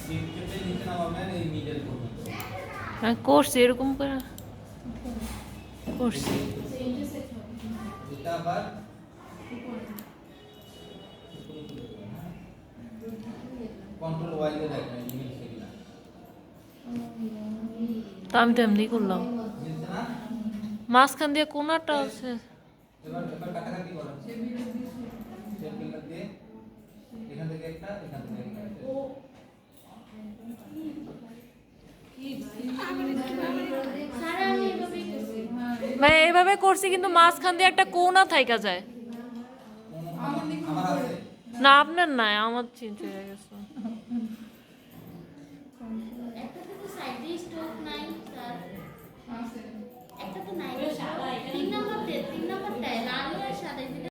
চেপে নিচে নামাবেন এই মিডল পর্যন্ত। হ্যাঁ করছি এরকম করে করছি। এটা আবার কন্ট্রোল ওয়াই দিয়ে দেখেন মিলছে কিনা। তো আমি তো এমনি করলাম, মিলছে না? মাঝখান দিয়ে কোনাটা আছে। এবার এবার কাটাকাটি করেন। শেপ ফিঙ্গার দিয়ে এখান থেকে একটা, এখান থেকে একটা। মানে এইভাবে করছি কিন্তু মাঝখান দিয়ে একটা কোনা থাইকা যায়। আমার আছে। না আপনার নাই, আমার চেঞ্জ হয়ে গেছে।